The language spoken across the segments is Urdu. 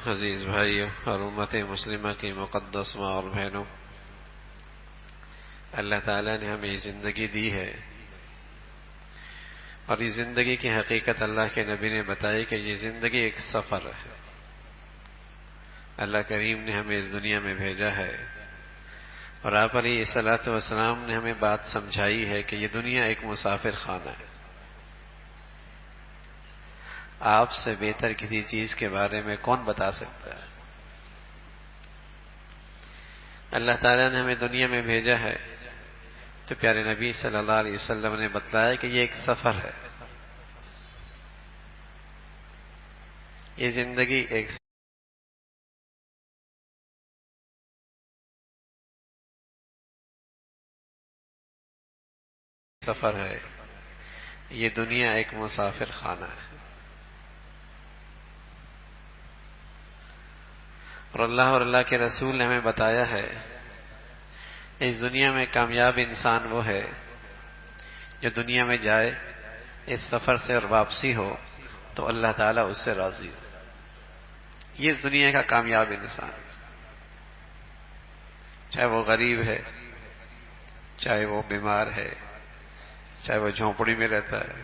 عزیز بھائیوں اور امت مسلمہ کی مقدس ماں اور بہنوں، اللہ تعالیٰ نے ہمیں یہ زندگی دی ہے، اور یہ زندگی کی حقیقت اللہ کے نبی نے بتائی کہ یہ زندگی ایک سفر ہے۔ اللہ کریم نے ہمیں اس دنیا میں بھیجا ہے، اور آپ علیہ الصلوۃ والسلام نے ہمیں بات سمجھائی ہے کہ یہ دنیا ایک مسافر خانہ ہے۔ آپ سے بہتر کسی چیز کے بارے میں کون بتا سکتا ہے؟ اللہ تعالیٰ نے ہمیں دنیا میں بھیجا ہے تو پیارے نبی صلی اللہ علیہ وسلم نے بتلایا کہ یہ ایک سفر ہے، یہ زندگی ایک سفر ہے، یہ دنیا ایک مسافر خانہ ہے۔ اور اللہ کے رسول نے ہمیں بتایا ہے اس دنیا میں کامیاب انسان وہ ہے جو دنیا میں جائے، اس سفر سے اور واپسی ہو تو اللہ تعالیٰ اس سے راضی ہو۔ یہ اس دنیا کا کامیاب انسان ہے، چاہے وہ غریب ہے، چاہے وہ بیمار ہے، چاہے وہ جھونپڑی میں رہتا ہے،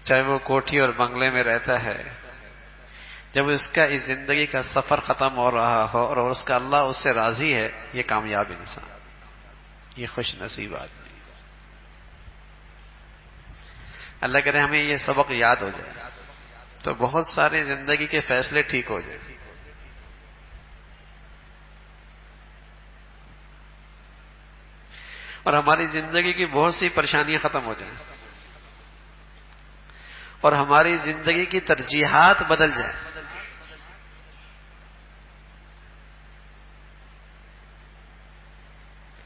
چاہے وہ کوٹھی اور بنگلے میں رہتا ہے، جب اس کا اس زندگی کا سفر ختم ہو رہا ہو اور اس کا اللہ اس سے راضی ہے، یہ کامیاب انسان، یہ خوش نصیب آدمی۔ اللہ کرے ہمیں یہ سبق یاد ہو جائے تو بہت سارے زندگی کے فیصلے ٹھیک ہو جائیں۔ اور ہماری زندگی کی بہت سی پریشانیاں ختم ہو جائیں، اور ہماری زندگی کی ترجیحات بدل جائیں۔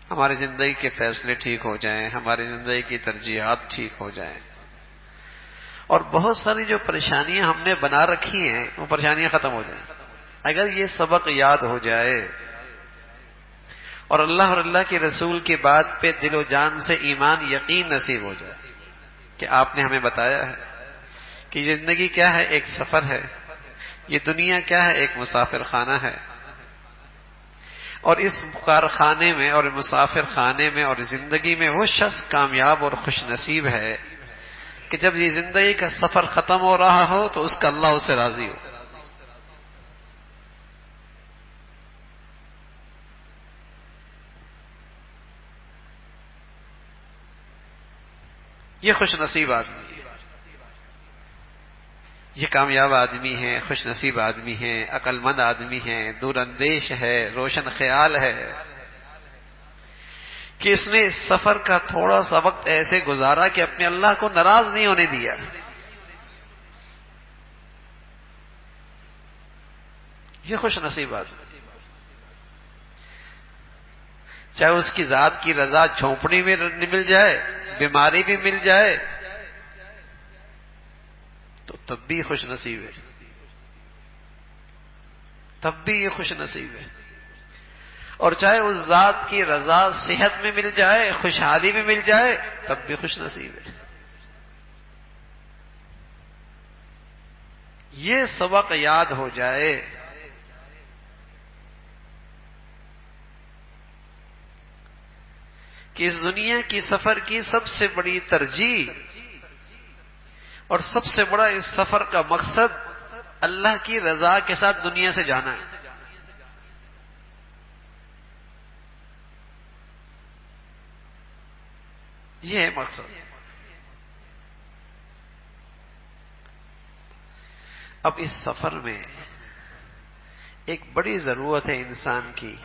ہماری زندگی کے فیصلے ٹھیک ہو جائیں، ہماری زندگی کی ترجیحات ٹھیک ہو جائیں، اور بہت ساری جو پریشانیاں ہم نے بنا رکھی ہیں وہ پریشانیاں ختم ہو جائیں۔ اگر یہ سبق یاد ہو جائے اور اللہ کے رسول کی بات پہ دل و جان سے ایمان یقین نصیب ہو جائے کہ آپ نے ہمیں بتایا ہے کہ زندگی کیا ہے، ایک سفر ہے، یہ دنیا کیا ہے، ایک مسافر خانہ ہے، اور اس کارخانے میں اور مسافر خانے میں اور زندگی میں وہ شخص کامیاب اور خوش نصیب ہے کہ جب یہ زندگی کا سفر ختم ہو رہا ہو تو اس کا اللہ اس سے راضی ہو۔ یہ خوش نصیب آدمی ہے، یہ کامیاب آدمی ہے، خوش نصیب آدمی ہے، عقل مند آدمی ہے، دور اندیش ہے، روشن خیال ہے کہ اس نے اس سفر کا تھوڑا سا وقت ایسے گزارا کہ اپنے اللہ کو ناراض نہیں ہونے دیا۔ یہ خوش نصیب آدمی، چاہے اس کی ذات کی رضا جھونپڑی میں مل جائے، بیماری بھی مل جائے تو تب بھی خوش نصیب ہے، تب بھی یہ خوش نصیب ہے، اور چاہے اس ذات کی رضا صحت میں مل جائے، خوشحالی میں مل جائے، تب بھی خوش نصیب ہے۔ یہ سبق یاد ہو جائے کہ اس دنیا کی سفر کی سب سے بڑی ترجیح اور سب سے بڑا اس سفر کا مقصد اللہ کی رضا کے ساتھ دنیا سے جانا ہے۔ یہ ہے مقصد۔ اب اس سفر میں ایک بڑی ضرورت ہے انسان کی،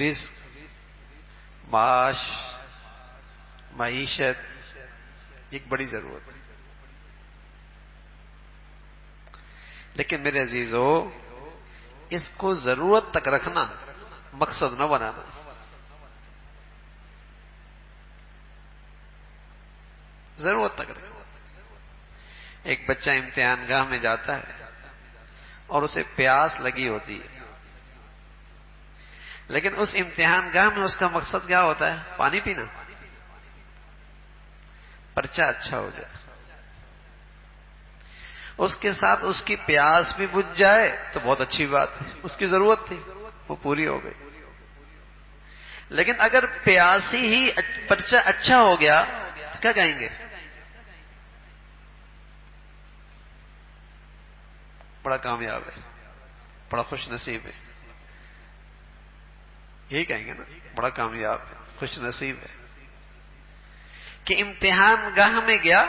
رزق، معاش، معیشت، ایک بڑی ضرورت ہے۔ لیکن میرے عزیزو، اس کو ضرورت تک رکھنا، مقصد نہ بنانا۔ ضرورت تک رکھنا۔ ایک بچہ امتحان گاہ میں جاتا ہے اور اسے پیاس لگی ہوتی ہے، لیکن اس امتحان گاہ میں اس کا مقصد کیا ہوتا ہے؟ پانی پینا، پرچہ اچھا ہو جائے۔ اس کے ساتھ اس کی پیاس بھی بجھ جائے تو بہت اچھی بات ہے، اس کی ضرورت تھی وہ پوری ہو گئی۔ لیکن اگر پیاسی ہی پرچہ اچھا ہو گیا تو کیا کہیں گے؟ بڑا کامیاب ہے، بڑا خوش نصیب ہے، یہی کہیں گے نا، بڑا کامیاب ہے، خوش نصیب ہے کہ امتحان گاہ میں گیا،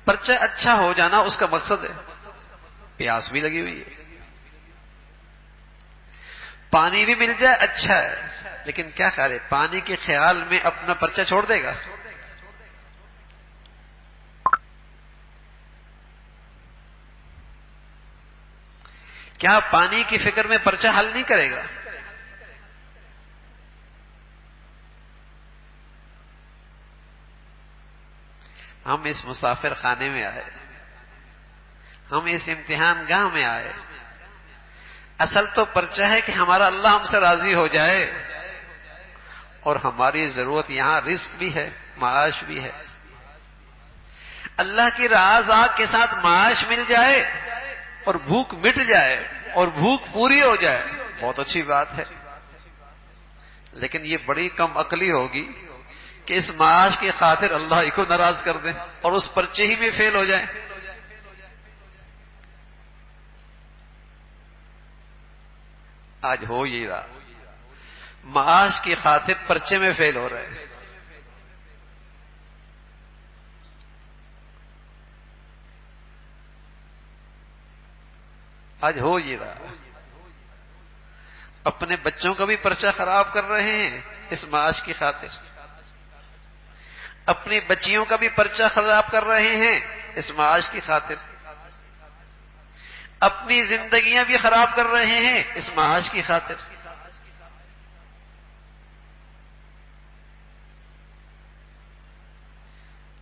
پرچہ اچھا ہو جانا اس کا مقصد ہے، پیاس بھی لگی ہوئی ہے، پانی بھی مل جائے اچھا ہے، لیکن کیا خیال ہے پانی کے خیال میں اپنا پرچہ چھوڑ دے گا؟ کیا پانی کی فکر میں پرچہ حل نہیں کرے گا؟ ہم اس مسافر خانے میں آئے، ہم اس امتحان گاہ میں آئے، اصل تو پرچہ ہے کہ ہمارا اللہ ہم سے راضی ہو جائے، اور ہماری ضرورت یہاں رزق بھی ہے، معاش بھی ہے۔ اللہ کی رضا کے ساتھ معاش مل جائے اور بھوک مٹ جائے اور بھوک پوری ہو جائے، بہت اچھی بات ہے، لیکن یہ بڑی کم عقلی ہوگی کہ اس معاش کی خاطر اللہ ہی کو ناراض کر دیں اور اس پرچے ہی میں فیل ہو جائیں۔ آج ہو یہ رہا، معاش کی خاطر پرچے میں فیل ہو رہے ہیں۔ آج ہو یہ رہا، اپنے بچوں کا بھی پرچہ خراب کر رہے ہیں اس معاش کی خاطر، اپنی بچیوں کا بھی پرچہ خراب کر رہے ہیں اس معاش کی خاطر، اپنی زندگیاں بھی خراب کر رہے ہیں اس معاش کی خاطر۔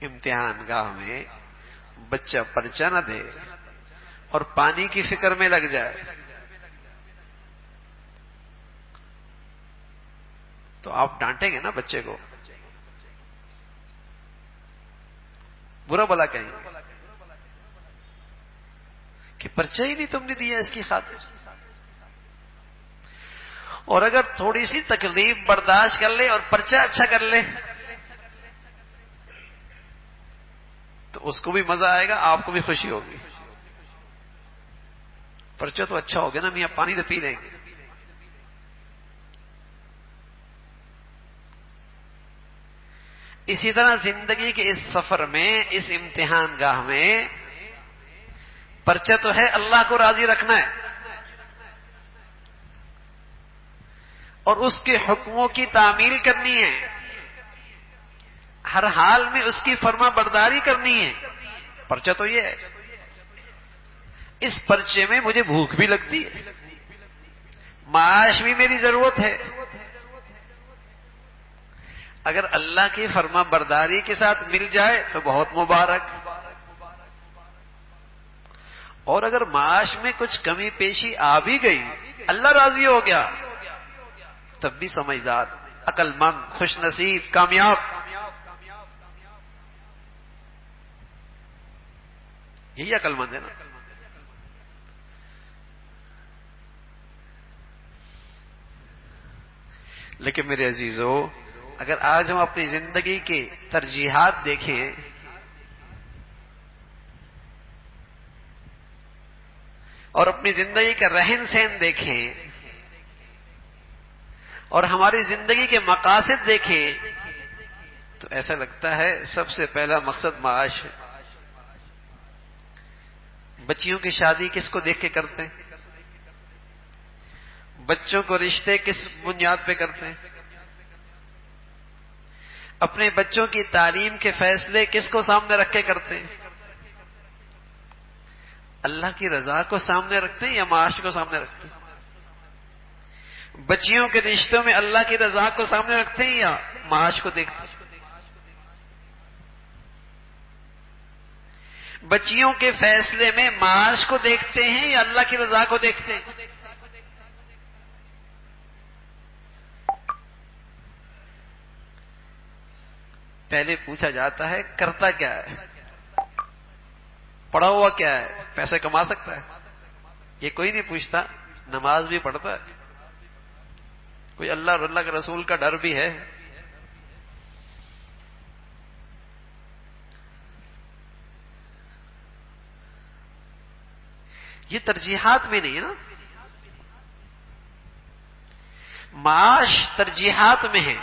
امتحان گاہ میں بچہ پرچہ نہ دے اور پانی کی فکر میں لگ جائے تو آپ ڈانٹیں گے نا بچے کو، برا بلا کہیں گے کہ پرچہ ہی نہیں تم نے دیا اس کی خاطر۔ اور اگر تھوڑی سی تکلیف برداشت کر لے اور پرچہ اچھا کر لے تو اس کو بھی مزہ آئے گا، آپ کو بھی خوشی ہوگی، پرچہ تو اچھا ہو گیا نا میاں، پانی تو پی لیں گے۔ اسی طرح زندگی کے اس سفر میں، اس امتحان گاہ میں پرچہ تو ہے اللہ کو راضی رکھنا ہے اور اس کے حکموں کی تعمیل کرنی ہے، ہر حال میں اس کی فرما برداری کرنی ہے۔ پرچہ تو یہ ہے، اس پرچے میں مجھے بھوک بھی لگتی ہے، معاش بھی میری ضرورت ہے۔ اگر اللہ کی فرما برداری کے ساتھ مل جائے تو بہت مبارک، اور اگر معاش میں کچھ کمی پیشی آ بھی گئی، اللہ راضی ہو گیا، تب بھی سمجھدار، عقل مند، خوش نصیب، کامیاب۔ یہی عقل مند ہے نا۔ لیکن میرے عزیزو، اگر آج ہم اپنی زندگی کی ترجیحات دیکھیں اور اپنی زندگی کا رہن سہن دیکھیں اور ہماری زندگی کے مقاصد دیکھیں تو ایسا لگتا ہے سب سے پہلا مقصد معاش ہے۔ بچیوں کی شادی کس کو دیکھ کے کرتے ہیں؟ بچوں کو رشتے کس بنیاد پہ کرتے ہیں؟ اپنے بچوں کی تعلیم کے فیصلے کس کو سامنے رکھ کے کرتے ہیں؟ اللہ کی رضا کو سامنے رکھتے ہیں یا معاش کو سامنے رکھتے ہیں؟ بچیوں کے رشتوں میں اللہ کی رضا کو سامنے رکھتے ہیں یا معاش کو دیکھتے ہیں؟ بچیوں کے فیصلے میں معاش کو دیکھتے ہیں یا اللہ کی رضا کو دیکھتے ہیں؟ پہلے پوچھا جاتا ہے کرتا کیا ہے، پڑھا ہوا کیا ہے؟ پیسے کما سکتا ہے؟ یہ کوئی نہیں پوچھتا. نماز بھی پڑھتا ہے. کوئی اللہ اور اللہ کے رسول کا ڈر بھی ہے؟ یہ ترجیحات میں نہیں ہے نا. معاش ترجیحات میں ہے.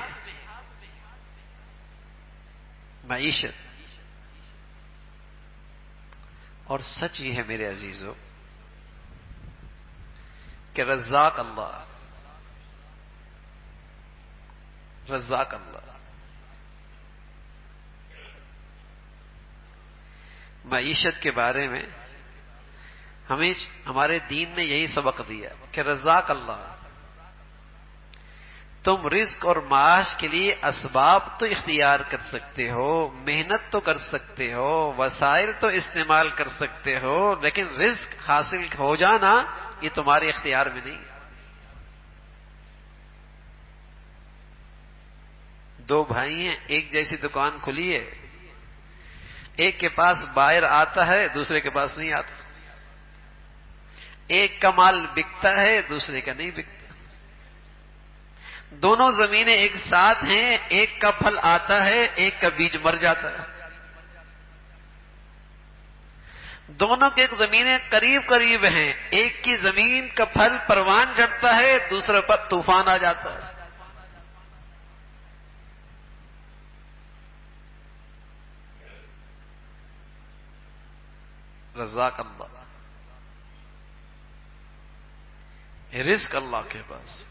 معیشت. اور سچ یہ ہے میرے عزیزو کہ رزاق اللہ، رزاق اللہ. معیشت کے بارے میں ہمیں ہمارے دین نے یہی سبق دیا کہ رزاق اللہ. تم رزق اور معاش کے لیے اسباب تو اختیار کر سکتے ہو، محنت تو کر سکتے ہو، وسائل تو استعمال کر سکتے ہو، لیکن رزق حاصل ہو جانا یہ تمہارے اختیار میں نہیں. دو بھائی ہیں، ایک جیسی دکان کھلی ہے، ایک کے پاس بائر آتا ہے، دوسرے کے پاس نہیں آتا. ایک کا مال بکتا ہے، دوسرے کا نہیں بکتا. دونوں زمینیں ایک ساتھ ہیں، ایک کا پھل آتا ہے، ایک کا بیج مر جاتا ہے. دونوں کی زمینیں قریب قریب ہیں، ایک کی زمین کا پھل پروان چڑھتا ہے، دوسرے پر طوفان آ جاتا ہے. رزاق اللہ، رزق اللہ کے پاس.